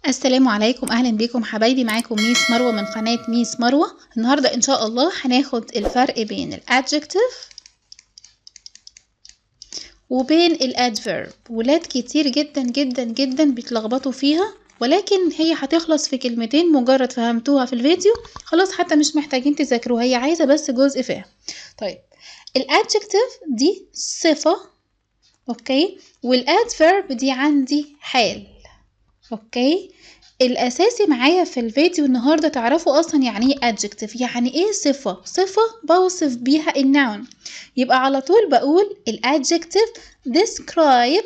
السلام عليكم، اهلا بيكم حبايبي. معاكم ميس مروه من قناه ميس مروه. النهارده ان شاء الله هناخد الفرق بين الادجكتيف وبين الادفيرب. ولاد كتير جدا جدا جدا بيتلخبطوا فيها، ولكن هي هتخلص في كلمتين مجرد فهمتوها في الفيديو خلاص، حتى مش محتاجين تذاكروها، هي عايزه بس جزء فهم. طيب، الادجكتيف دي صفه، اوكي، والادفيرب دي عندي حال. اوكي، الاساسي معايا في الفيديو النهارده تعرفوا اصلا يعني ايه adjective، يعني ايه صفه بوصف بيها النون. يبقى على طول بقول الادجكتيف describe.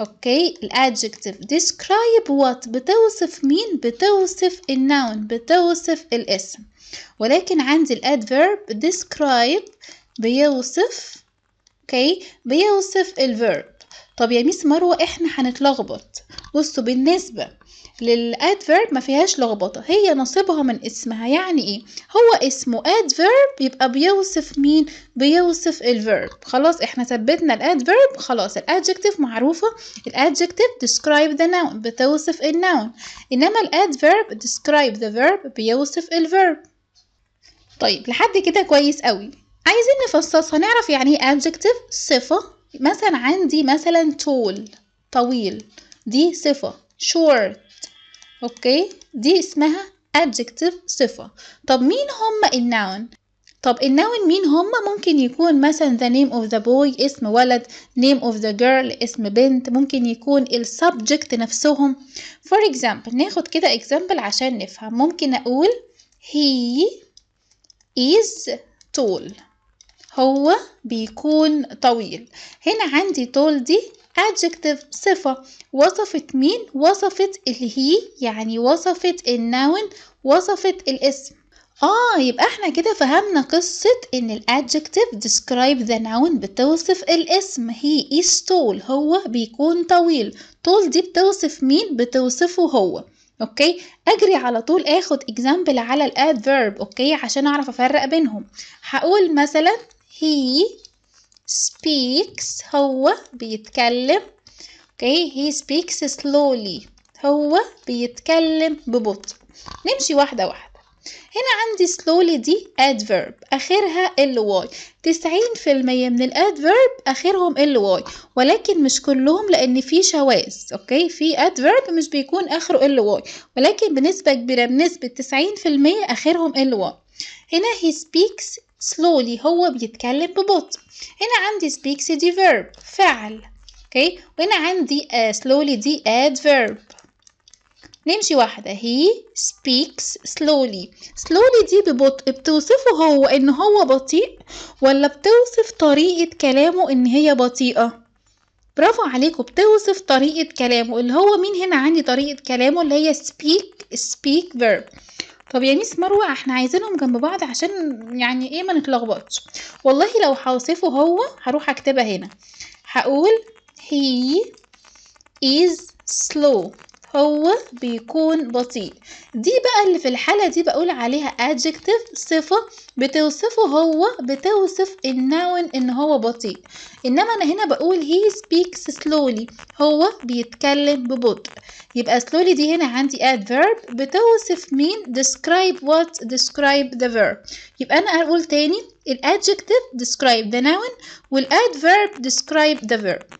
اوكي، الادجكتيف describe what، بتوصف مين؟ بتوصف النون، بتوصف الاسم. ولكن عندي الادفيرب describe بيوصف، اوكي، بيوصف الفيرب. طب يا ميس مروه احنا هنتلخبط. بصوا، بالنسبه للادفيرب ما فيهاش لخبطه، هي نصيبها من اسمها. يعني ايه؟ هو اسمه adverb يبقى بيوصف مين؟ بيوصف الفيرب. خلاص احنا ثبتنا الادفيرب، خلاص الادجكتيف معروفه. الادجكتيف describe the noun، بتوصف النون، انما الادفيرب describe the verb، بيوصف الفيرب. طيب لحد كده كويس قوي. عايزين نفصصها، نعرف يعني ايه adjective صفة. مثلا عندي مثلا tall طويل، دي صفة. short، اوكي، دي اسمها adjective صفة. طب مين هم النون؟ طب النون مين هم؟ ممكن يكون مثلا the name of the boy اسم ولد، name of the girl اسم بنت، ممكن يكون ال subject نفسهم. for example، ناخد كده example عشان نفهم. ممكن اقول he is tall، هو بيكون طويل. هنا عندي tall دي adjective صفة، وصفت مين؟ وصفت هي، يعني وصفت النون، وصفت الاسم. يبقى احنا كده فهمنا قصة ان ال adjective describe the noun، بتوصف الاسم. he is tall، هو بيكون طويل. tall دي بتوصف مين؟ بتوصفه هو. اوكي، اجري على طول اخد example على ال adverb، اوكي، عشان اعرف افرق بينهم. هقول مثلا he speaks، هو بيتكلم، اوكي، he speaks slowly، هو بيتكلم ببطء. نمشي واحدة واحدة. هنا عندي slowly دي adverb اخرها ly. 90% من الادفيرب اخرهم ly، ولكن مش كلهم لان في شواذ. اوكي، في adverb مش بيكون اخره ly، ولكن بنسبة كبيرة، بنسبة 90% اخرهم ly. هنا he speaks slowly، هو بيتكلم ببطء. هنا عندي speaks دي verb فعل، اوكي، وهنا عندي slowly دي adverb. نمشي واحدة. he speaks slowly. slowly دي ببطء، بتوصفه هو ان هو بطيء، ولا بتوصف طريقة كلامه ان هي بطيئة؟ برافو عليكم، بتوصف طريقة كلامه. اللي هو مين هنا؟ عندي طريقة كلامه اللي هي speak verb. طب يا ميس مروة احنا عايزينهم جنب بعض عشان يعني ايه ما نتلخبطش. والله لو هوصفه هو هروح اكتبها هنا، هقول he is slow، هو بيكون بطيء. دي بقى اللي في الحالة دي بقول عليها adjective صفة، بتوصفه هو، بتوصف النون ان هو بطيء. انما انا هنا بقول he speaks slowly، هو بيتكلم ببطء. يبقى slowly دي هنا عندي adverb بتوصف مين؟ describe what؟ describe the verb. يبقى انا اقول تاني، adjective describe the noun، adverb describe the verb.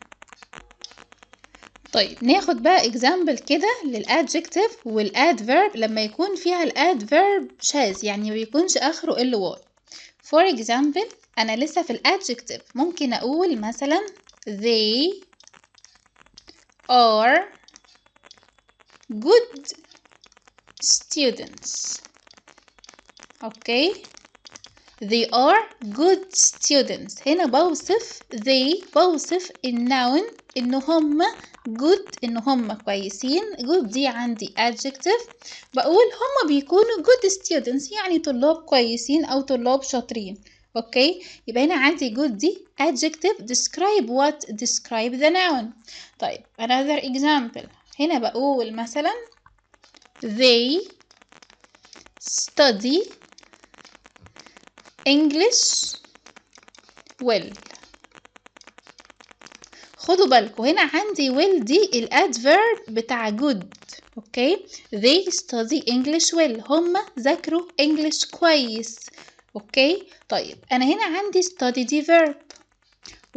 طيب ناخد بقى example كده للadjective والadverb لما يكون فيها الadverb شاذ، يعني ما بيكونش اخره ly. for example، انا لسه في الadjective، ممكن اقول مثلا they are good students. اوكي، they are good students. هنا بوصف they، بوصف النون ان هم good، ان هم كويسين. good دي عندي adjective، بقول هم بيكونوا good students، يعني طلاب كويسين او طلاب شاطرين. اوكي، يبقى هنا عندي good دي adjective describe what؟ describe the noun. طيب another example، هنا بقول مثلا they study English well. خدوا بالكم هنا عندي will دي الادفيرب بتاع good. اوكي they study English well. هما ذاكروا English كويس. اوكي طيب انا هنا عندي study دي verb،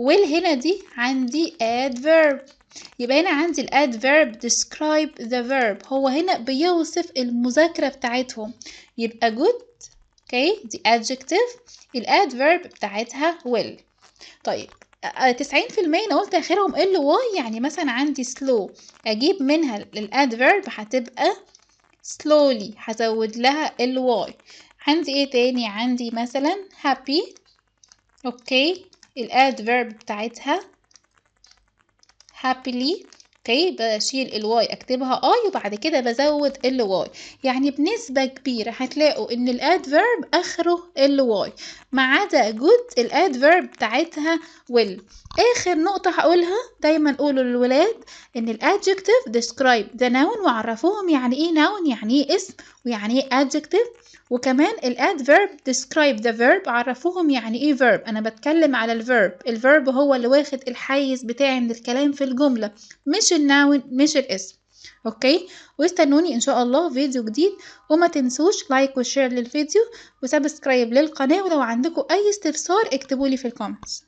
will هنا دي عندي adverb، يبقى هنا عندي الادفيرب describe the verb، هو هنا بيوصف المذاكرة بتاعتهم، يبقى good. اوكي دي adjective، الادفيرب بتاعتها will. طيب 90% انا قلت اخرهم ال واي، يعني مثلا عندي slow اجيب منها الادفيرب هتبقى slowly، هزود لها ال واي. عندي ايه تاني؟ عندي مثلا happy. اوكي الادفيرب بتاعتها happily. اوكي بشيل الواي اكتبها اي وبعد كده بزود ال واي، يعني بنسبة كبيرة هتلاقوا ان الادفيرب اخره ال واي، ما عدا جود الادفيرب بتاعتها will. اخر نقطة هقولها دايما قولوا للولاد ان الادجكتيف describe the noun، وعرفوهم يعني ايه noun، يعني ايه اسم، ويعني ايه adjective. وكمان الادفيرب describe the verb، عرفوهم يعني ايه verb. انا بتكلم على الفيرب هو اللي واخد الحيز بتاعي من الكلام في الجملة، مش الناون مش الاسم. اوكي واستنوني ان شاء الله فيديو جديد، وما تنسوش لايك وشير للفيديو وسبسكرايب للقناة، ولو عندكم اي استفسار اكتبولي في الكومنتس.